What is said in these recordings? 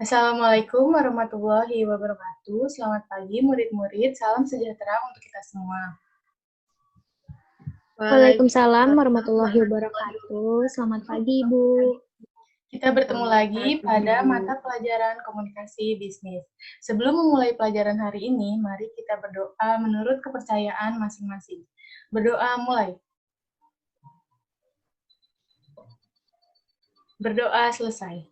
Assalamualaikum warahmatullahi wabarakatuh. Selamat pagi murid-murid, salam sejahtera untuk kita semua. Waalaikumsalam warahmatullahi wabarakatuh. Selamat pagi, Ibu. Kita bertemu lagi pada mata pelajaran komunikasi bisnis. Sebelum memulai pelajaran hari ini, mari kita berdoa menurut kepercayaan masing-masing. Berdoa mulai. Berdoa selesai.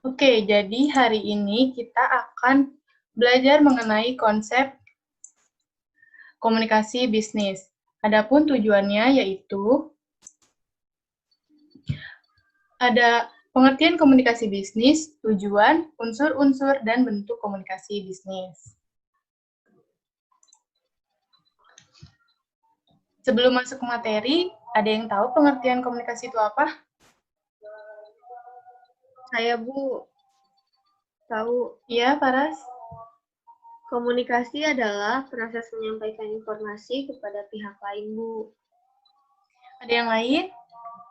Oke, jadi hari ini kita akan belajar mengenai konsep komunikasi bisnis. Adapun tujuannya yaitu ada pengertian komunikasi bisnis, tujuan, unsur-unsur, dan bentuk komunikasi bisnis. Sebelum masuk ke materi, ada yang tahu pengertian komunikasi itu apa? Saya, Bu. Tahu. Iya, Paras? Komunikasi adalah proses menyampaikan informasi kepada pihak lain, Bu. Ada yang lain?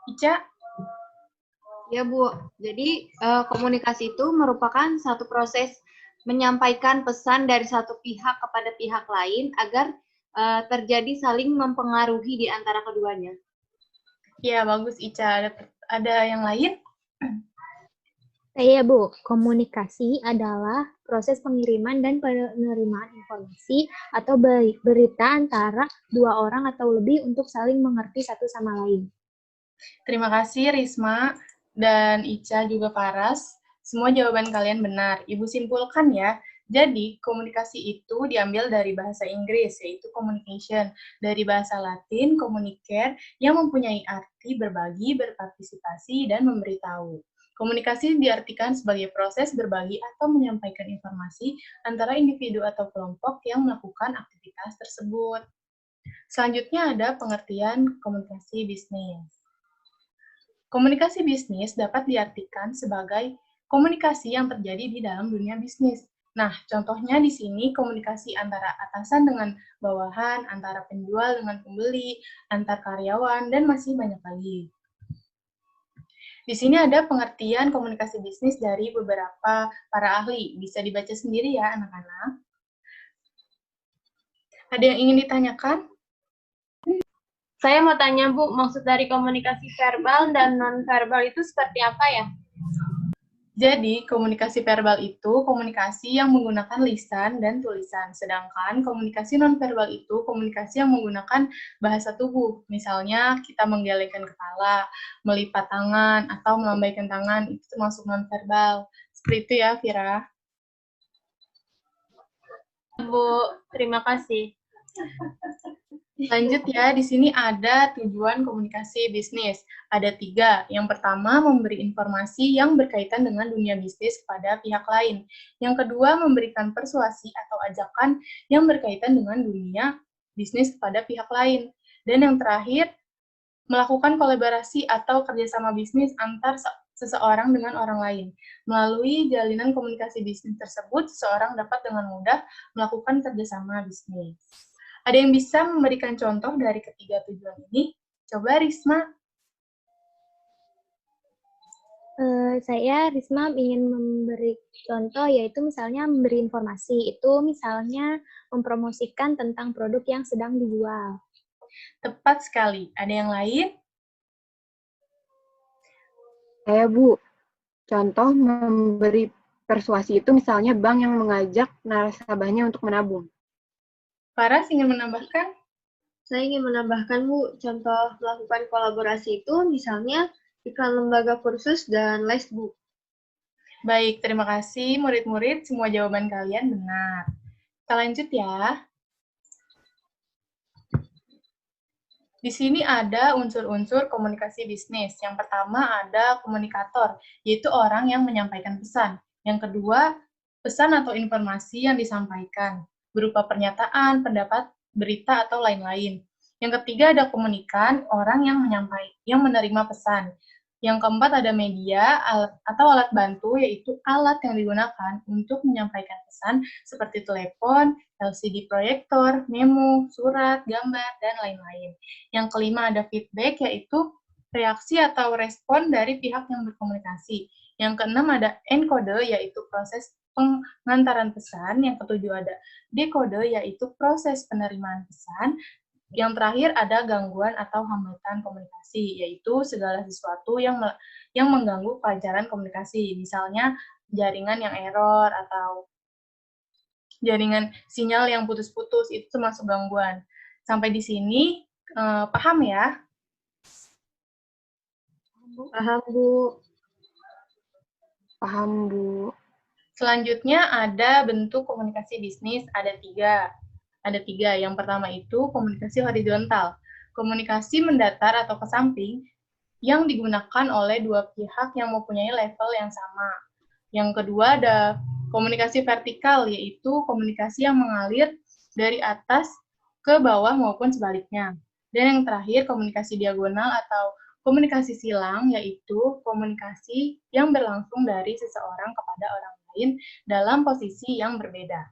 Ica? Ya, Bu. Jadi, komunikasi itu merupakan satu proses menyampaikan pesan dari satu pihak kepada pihak lain agar terjadi saling mempengaruhi di antara keduanya. Ya, bagus, Ica. Ada yang lain? Saya, Bu. Komunikasi adalah proses pengiriman dan penerimaan informasi atau berita antara dua orang atau lebih untuk saling mengerti satu sama lain. Terima kasih, Risma dan Ica juga Paras. Semua jawaban kalian benar. Ibu simpulkan ya. Jadi, komunikasi itu diambil dari bahasa Inggris, yaitu communication. Dari bahasa Latin, communicare, yang mempunyai arti berbagi, berpartisipasi, dan memberitahu. Komunikasi diartikan sebagai proses berbagi atau menyampaikan informasi antara individu atau kelompok yang melakukan aktivitas tersebut. Selanjutnya ada pengertian komunikasi bisnis. Komunikasi bisnis dapat diartikan sebagai komunikasi yang terjadi di dalam dunia bisnis. Nah, contohnya di sini komunikasi antara atasan dengan bawahan, antara penjual dengan pembeli, antar karyawan, dan masih banyak lagi. Di sini ada pengertian komunikasi bisnis dari beberapa para ahli. Bisa dibaca sendiri ya, anak-anak. Ada yang ingin ditanyakan? Saya mau tanya, Bu, maksud dari komunikasi verbal dan non-verbal itu seperti apa ya? Jadi, komunikasi verbal itu komunikasi yang menggunakan lisan dan tulisan, sedangkan komunikasi nonverbal itu komunikasi yang menggunakan bahasa tubuh. Misalnya, kita menggelengkan kepala, melipat tangan, atau melambaikan tangan, itu termasuk nonverbal. Seperti itu ya, Vira. Bu, terima kasih. Lanjut ya, di sini ada tujuan komunikasi bisnis. Ada 3. Yang pertama, memberi informasi yang berkaitan dengan dunia bisnis kepada pihak lain. Yang kedua, memberikan persuasi atau ajakan yang berkaitan dengan dunia bisnis kepada pihak lain. Dan yang terakhir, melakukan kolaborasi atau kerjasama bisnis antar seseorang dengan orang lain. Melalui jalinan komunikasi bisnis tersebut, seseorang dapat dengan mudah melakukan kerjasama bisnis. Ada yang bisa memberikan contoh dari ketiga tujuan ini? Coba, Risma. Saya, Risma, ingin memberi contoh, yaitu misalnya memberi informasi. Itu misalnya mempromosikan tentang produk yang sedang dijual. Tepat sekali. Ada yang lain? Saya, Bu. Contoh memberi persuasi itu misalnya bank yang mengajak nasabahnya untuk menabung. Paras ingin menambahkan? Saya ingin menambahkan, Bu, contoh melakukan kolaborasi itu misalnya iklan lembaga kursus dan les, Bu. Baik, terima kasih murid-murid. Semua jawaban kalian benar. Kita lanjut ya. Di sini ada unsur-unsur komunikasi bisnis. Yang pertama ada komunikator, yaitu orang yang menyampaikan pesan. Yang kedua, pesan atau informasi yang disampaikan, berupa pernyataan, pendapat, berita, atau lain-lain. Yang ketiga ada komunikan, orang yang menerima pesan. Yang keempat ada media atau alat bantu, yaitu alat yang digunakan untuk menyampaikan pesan seperti telepon, LCD proyektor, memo, surat, gambar, dan lain-lain. Yang kelima ada feedback, yaitu reaksi atau respon dari pihak yang berkomunikasi. Yang keenam ada enkode, yaitu proses pengantaran pesan. Yang ketujuh ada dekode, yaitu proses penerimaan pesan. Yang terakhir ada gangguan atau hambatan komunikasi, yaitu segala sesuatu yang mengganggu kelancaran komunikasi. Misalnya jaringan yang error atau jaringan sinyal yang putus-putus, itu termasuk gangguan. Sampai di sini paham ya? Paham, Bu. Paham, Bu. Selanjutnya ada bentuk komunikasi bisnis, ada tiga. Yang pertama itu komunikasi horizontal. Komunikasi mendatar atau ke samping yang digunakan oleh dua pihak yang mempunyai level yang sama. Yang kedua ada komunikasi vertikal, yaitu komunikasi yang mengalir dari atas ke bawah maupun sebaliknya. Dan yang terakhir komunikasi diagonal atau komunikasi silang, yaitu komunikasi yang berlangsung dari seseorang kepada orang lain dalam posisi yang berbeda.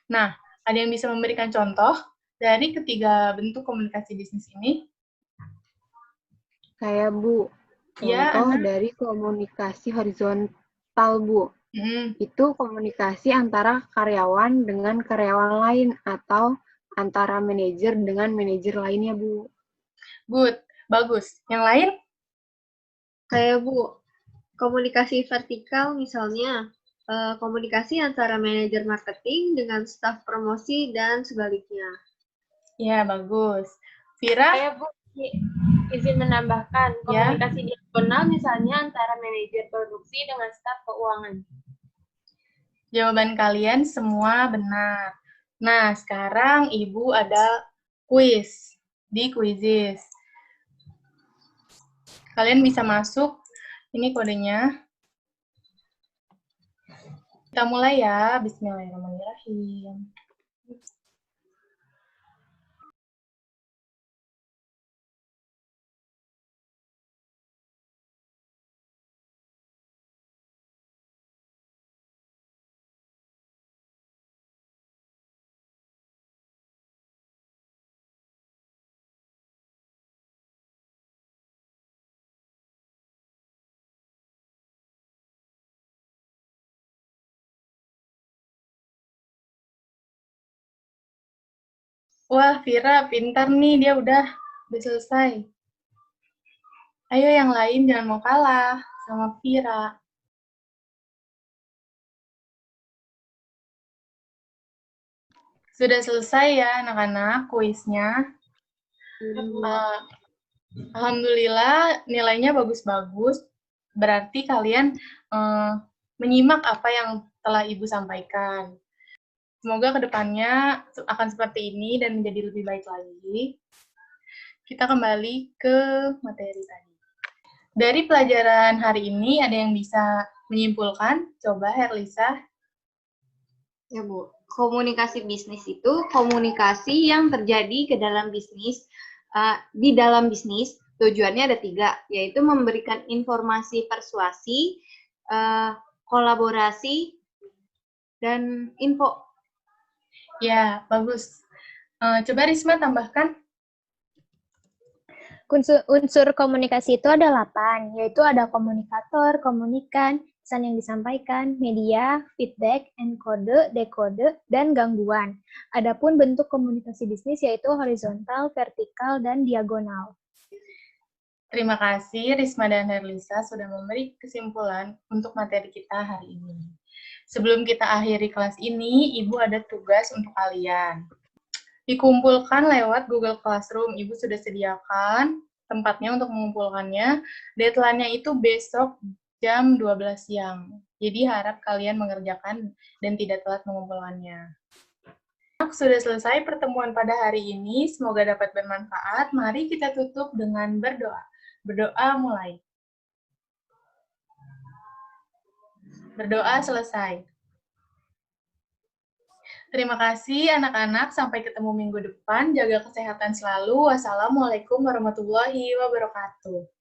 Nah, ada yang bisa memberikan contoh dari ketiga bentuk komunikasi bisnis ini? Saya, Bu. Ya, Contoh dari komunikasi horizontal, Bu. Itu komunikasi antara karyawan dengan karyawan lain atau antara manajer dengan manajer lainnya, Bu. Good. Bagus. Yang lain? Kayak, Bu, komunikasi vertikal misalnya, komunikasi antara manajer marketing dengan staf promosi dan sebaliknya. Ya, bagus. Vira? Saya, Bu, izin menambahkan, komunikasi diagonal misalnya antara manajer produksi dengan staf keuangan. Jawaban kalian semua benar. Nah, sekarang Ibu ada kuis di Quizizz. Kalian bisa masuk. Ini kodenya. Kita mulai ya. Bismillahirrahmanirrahim. Wah, Vira pintar nih, dia udah selesai. Ayo yang lain jangan mau kalah sama Vira. Sudah selesai ya anak-anak kuisnya. Alhamdulillah nilainya bagus-bagus. Berarti kalian menyimak apa yang telah Ibu sampaikan. Semoga kedepannya akan seperti ini dan menjadi lebih baik lagi. Kita kembali ke materi tadi. Dari pelajaran hari ini, ada yang bisa menyimpulkan? Coba, Herlisa. Ya, Bu. Komunikasi bisnis itu komunikasi yang terjadi ke dalam bisnis. Di dalam bisnis, tujuannya ada 3, yaitu memberikan informasi persuasi, kolaborasi, dan info. Ya, bagus. Coba Risma tambahkan. Unsur komunikasi itu ada 8, yaitu ada komunikator, komunikan, pesan yang disampaikan, media, feedback, enkode, dekode, dan gangguan. Adapun bentuk komunikasi bisnis yaitu horizontal, vertikal, dan diagonal. Terima kasih Risma dan Herlisa sudah memberi kesimpulan untuk materi kita hari ini. Sebelum kita akhiri kelas ini, Ibu ada tugas untuk kalian. Dikumpulkan lewat Google Classroom. Ibu sudah sediakan tempatnya untuk mengumpulkannya. Deadline-nya itu besok jam 12 siang. Jadi harap kalian mengerjakan dan tidak telat mengumpulkannya. Sudah selesai pertemuan pada hari ini. Semoga dapat bermanfaat. Mari kita tutup dengan berdoa. Berdoa mulai. Berdoa selesai. Terima kasih anak-anak. Sampai ketemu minggu depan. Jaga kesehatan selalu. Wassalamualaikum warahmatullahi wabarakatuh.